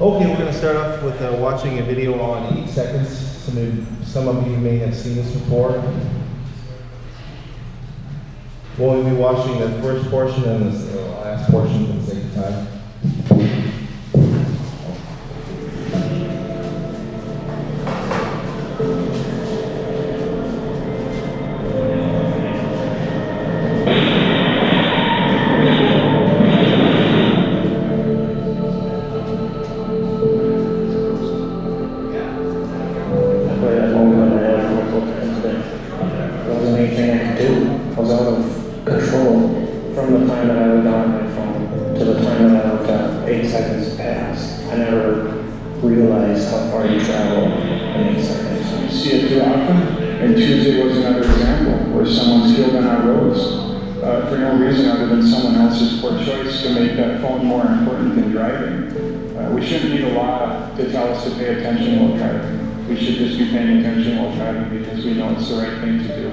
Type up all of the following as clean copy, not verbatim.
Okay, we're going to start off with watching a video on 8 seconds. Some of you may have seen this before. We'll be watching the first portion and the last portion for the sake of time. We shouldn't need a law to tell us to pay attention while driving. We should just be paying attention while driving because we know it's the right thing to do.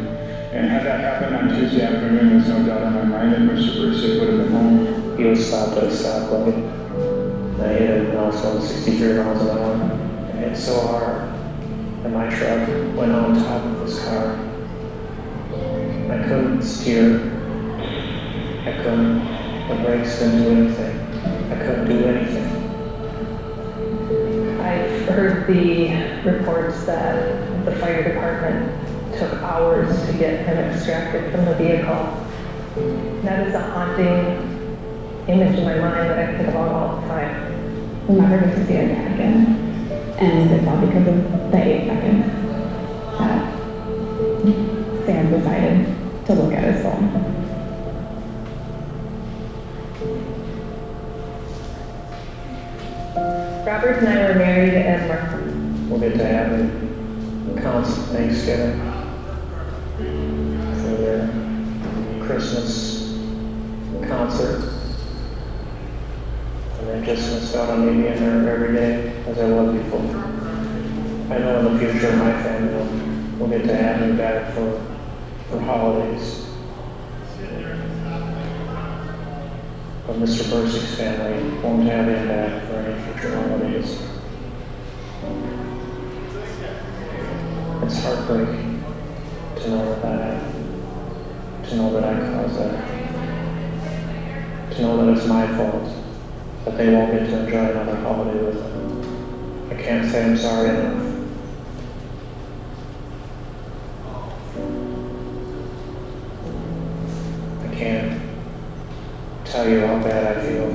And had that happened on Tuesday afternoon, there's no doubt in my mind that Mr. Bursick would have been home. He was stopped at a stoplight. I hit him and I was going 63 miles an hour. And hit so hard that my truck went on top of his car. I couldn't steer. I couldn't. The brakes didn't do anything. I couldn't do anything. I've heard the reports that the fire department took hours to get him extracted from the vehicle. That is a haunting image in my mind that I think about all the time. We'll never get to see our dad again. And it's all because of the 8 seconds that Sam decided to look at his phone. Robert and I were married at Mark. We'll get to have a constant Thanksgiving for their Christmas concert. And I just missed out on me being there every day as I was before. I know in the future my family will get to have me back for holidays. But Mr. Bursick's family won't have him back for any future holidays. It's heartbreaking to know that I caused that. To know that it's my fault that they won't get to enjoy another holiday with him. I can't say I'm sorry enough. I can't tell you how bad I feel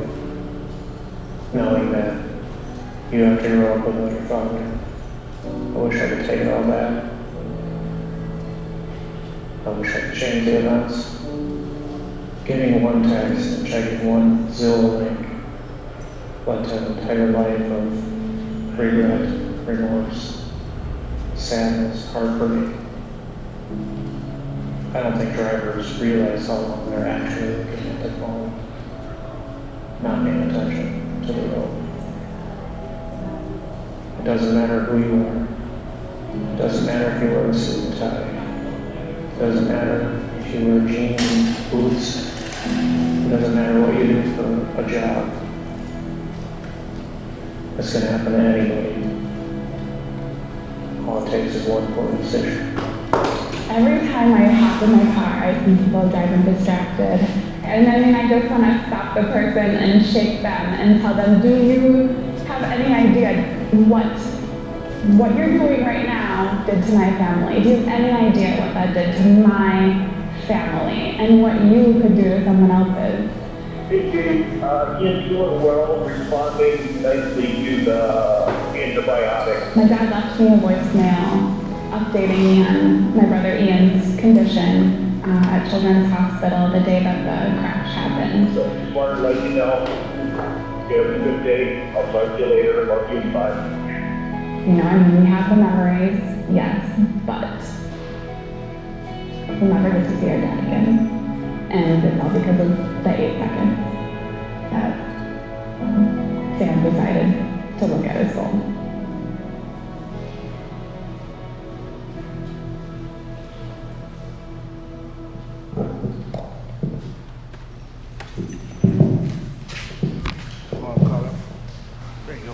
knowing that you have to grow up without your father. I wish I could take it all back. I wish I could change the events. Getting one text and checking one Zillow link led to an entire life of regret, remorse, sadness, heartbreak. I don't think drivers realize how long they're actually looking at the phone, not paying attention to the road. It doesn't matter who you are. It doesn't matter if you wear a suit and tie. It doesn't matter if you wear jeans and boots. It doesn't matter what you do for a job. It's going to happen to anybody. All it takes is one poor decision. Every time I hop in my car, I see people driving distracted. And I mean, I just want to stop the person and shake them and tell them, do you have any idea what you're doing right now did to my family? Do you have any idea what that did to my family and what you could do to someone else's? Hey, Jane, Ian's doing well, responding nicely to the antibiotic. My dad left me a voicemail updating me on my brother Ian's condition at Children's Hospital the day that the crash happened. So just wanted to let you know, you have a good day. I'll talk to you later. Love you. Bye. You know, I mean, we have the memories, yes, but we'll never get to see our dad again. And it's all because of the 8 seconds that Sam decided to look at his phone. Come on, Carla. There you go.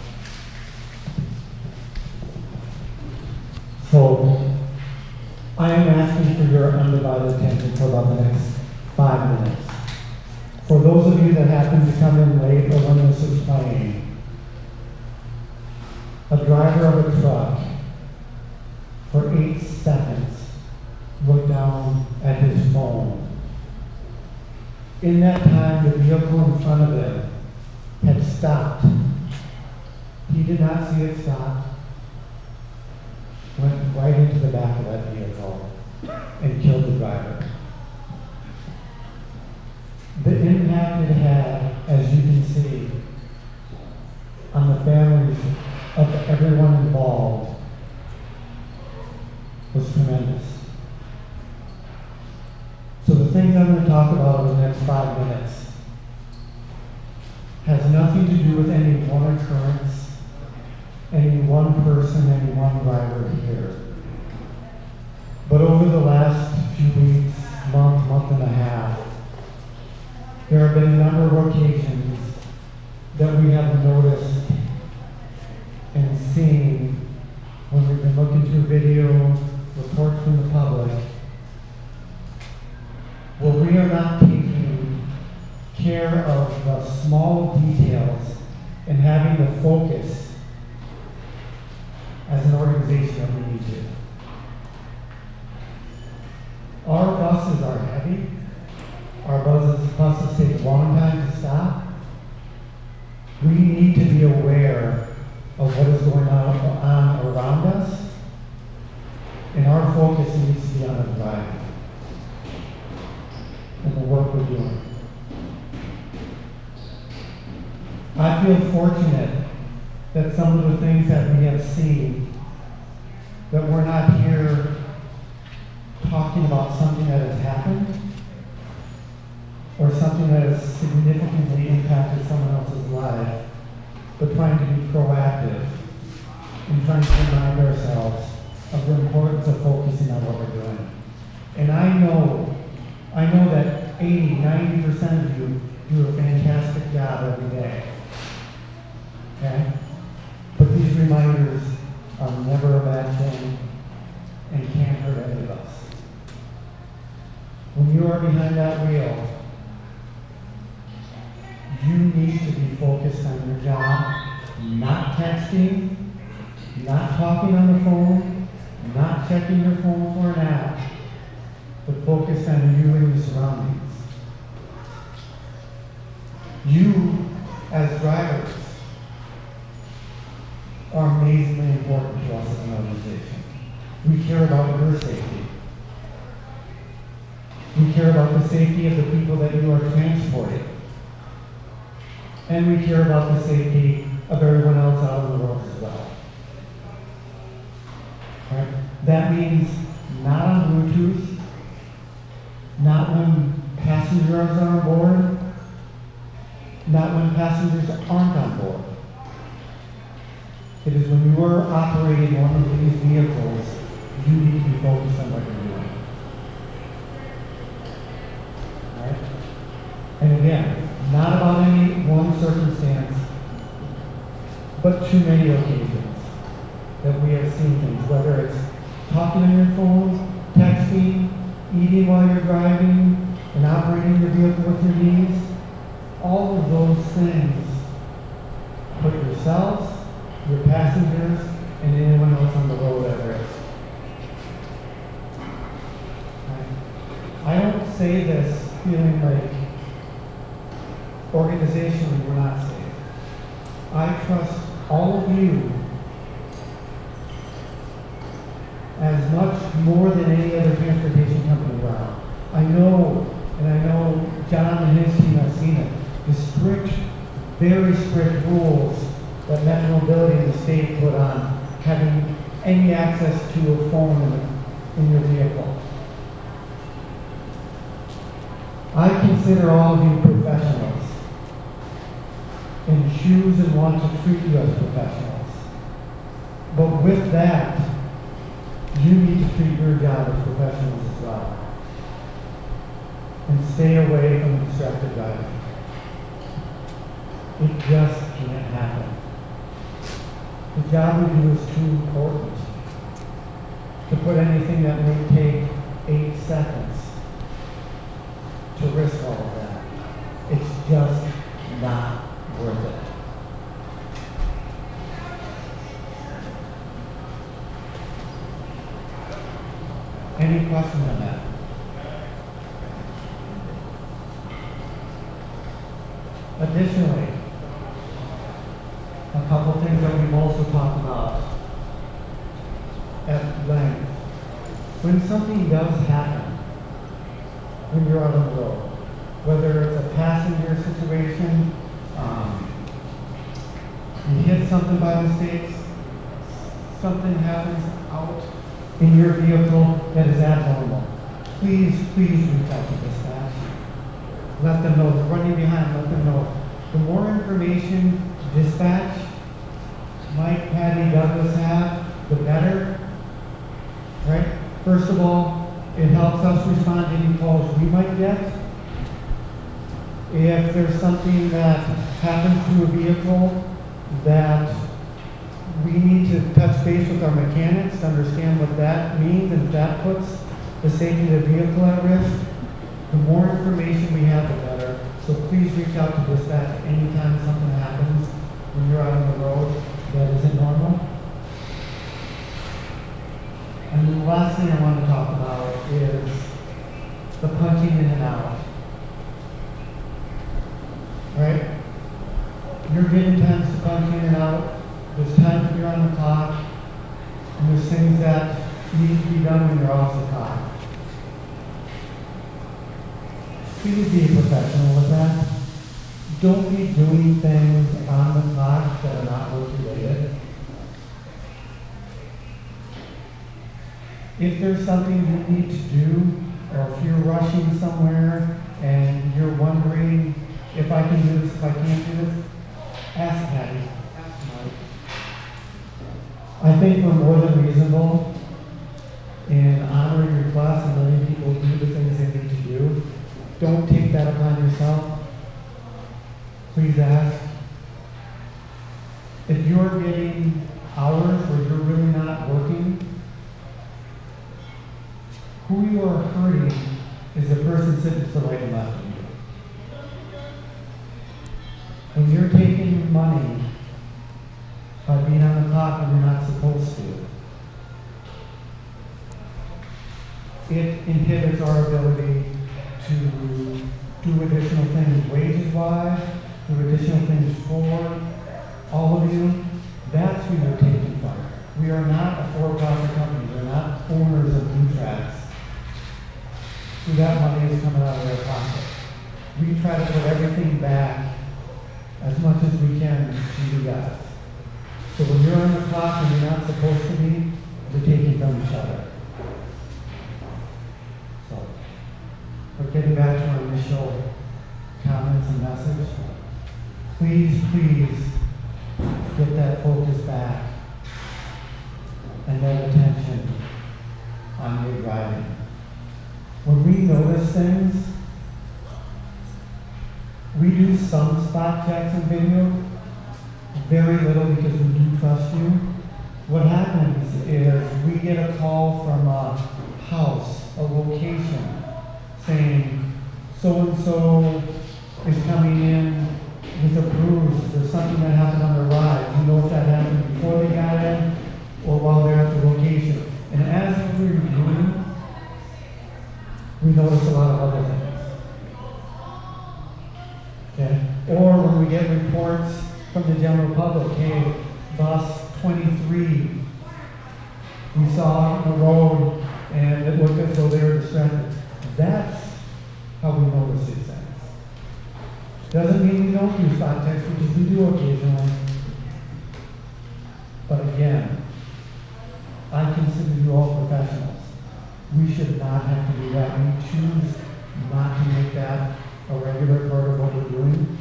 So I am asking for your undivided attention for about the next 5 minutes. For those of you that happen to come in late or when this is playing, a driver of a truck for 8 seconds looked down at his phone. In that time, the vehicle in front of him had stopped. He did not see it stop, went right into the back of that vehicle and killed the driver. The impact it had, as you can see, on the families of everyone involved was tremendous. So the things I'm going to talk about over the next 5 minutes has nothing to do with any one occurrence, any one person, any one driver here. But over the last few weeks, month and a half, there have been a number of occasions that we have noticed and seen when we've been looking through video, reports from the public, where we are not taking care of the small details and having the focus as an organization that we need to. Our buses are heavy. Our buses take a long time to stop. We need to be aware of what is going on around us, and our focus needs to be on the driving and the work we're doing. I feel fortunate that some of the things that we have seen, that we're not here talking about something that has happened or something that has significantly impacted someone else's life, but trying to be proactive and trying to remind ourselves of the importance of focusing on what we're doing. And I know that 80–90% of you do a fantastic job every day. Okay? But these reminders are never a bad thing and can't hurt any of us. When you are behind that wheel, you need to be focused on your job, not texting, not talking on the phone, not checking your phone for an app, but focused on you and your surroundings. You, as drivers, are amazingly important to us as an organization. We care about your safety. We care about the safety of the people that you are transporting. And we care about the safety of everyone else out in the world as well. Right? That means not on Bluetooth, not when passengers are on board, not when passengers aren't on board. It is when you are operating one of these vehicles, you need to be focused on what you're doing. Right? And again, not about any one circumstance, but too many occasions that we have seen things, whether it's talking on your phone, texting, eating while you're driving, and operating your vehicle with your knees. All of those things put yourselves, your passengers, and anyone else on the road at risk. I don't say this feeling like organizationally we're not safe. I trust all of you as much more than any other transportation company around. I know John and his team have seen it. The strict, very strict rules that Metro Mobility in the state put on having any access to a phone in your vehicle. I consider all of you professionals and choose and want to treat you as professionals. But with that, you need to treat your job as professionals as well. And stay away from distracted driving. It just can't happen. The job we do is too important. put anything that may take 8 seconds to risk all of that. It's just not worth it. Any questions on that? Additionally, a couple things that we've also talked about at length. When something does happen, when you're out on the road, whether it's a passenger situation, you hit something by mistake, something happens out in your vehicle that is abnormal, please reach out to dispatch. Let them know. They're running behind. Let them know. The more information dispatch, Mike, Patty, Douglas have, the better. Right? First of all, it helps us respond to any calls we might get. If there's something that happens to a vehicle that we need to touch base with our mechanics to understand what that means, and if that puts the safety of the vehicle at risk, the more information we have, the better. So please reach out to dispatch anytime something happens when you're out on the road that isn't normal. And the last thing I want to talk about is the punching in and out. Right? You're given times to punch in and out. There's times when you're on the clock, and there's things that need to be done when you're off the clock. Please be professional with that. Don't be doing things on the clock that are not work related. If there's something you need to do, or if you're rushing somewhere and you're wondering if I can do this, if I can't do this, ask Patty, ask Mike. I think we're more than reasonable in honoring requests and letting people do the things they need to do. Don't take that upon yourself. Please ask. If you're getting hours where you're really not working, who you are hurting is the person sitting to the right and left of you. When you're taking money by being on the clock when you're not supposed to, it inhibits our ability to do additional things wages-wise, do additional things for all of you. That's who you're taking from. We are not a for-profit company. We're not owners of Newtrax. So that money is coming out of their pocket. We try to put everything back as much as we can to you guys. So when you're on the clock and you're not supposed to be, we're taking from each other. So, we're getting back to our initial comments and message. Please get that focus back and that attention on your driving. When we notice things, we do some spot checks and video, very little because we do trust you. What happens is we get a call from a house, a location, saying so-and-so is coming in with a bruise. There's something that happened on the ride. You know if that happened before they got in or while they're at the location. And as we're reviewing, we notice a lot of other things. Okay? Or when we get reports from the general public, hey, bus 23, we saw on the road and it looked as though they were distracted. That's how we notice these things. Doesn't mean we don't do spot checks, because we do occasionally. But again, I consider you all professionals. We should not have to do that. We choose not to make that a regular part of what we're doing.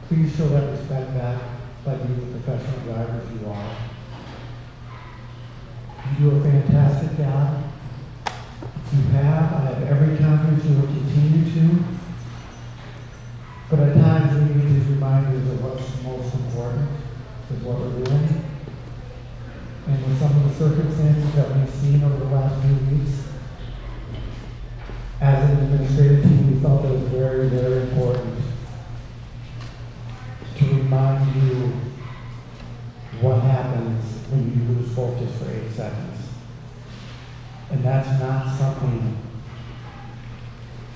Please show that respect back by being the professional drivers you are. You do a fantastic job. You have. I have every confidence you will continue to. But at times we need these reminders of what's most important, is what we're doing. And with some of the circumstances that we've seen over the last few weeks, as an administrative team, we felt it was very, very important to remind you what happens when you lose focus for 8 seconds. And that's not something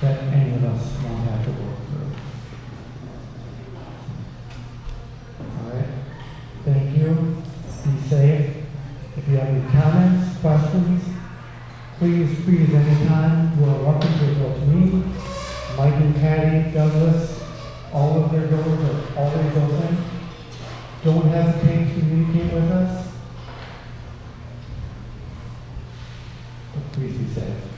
that any of us won't have to work through. All right, thank you. Be safe. If you have any comments, questions, please anytime. You are welcome to go to me, Mike and Patty, Douglas. All of their doors are always open. Don't hesitate to communicate with us. Please be safe.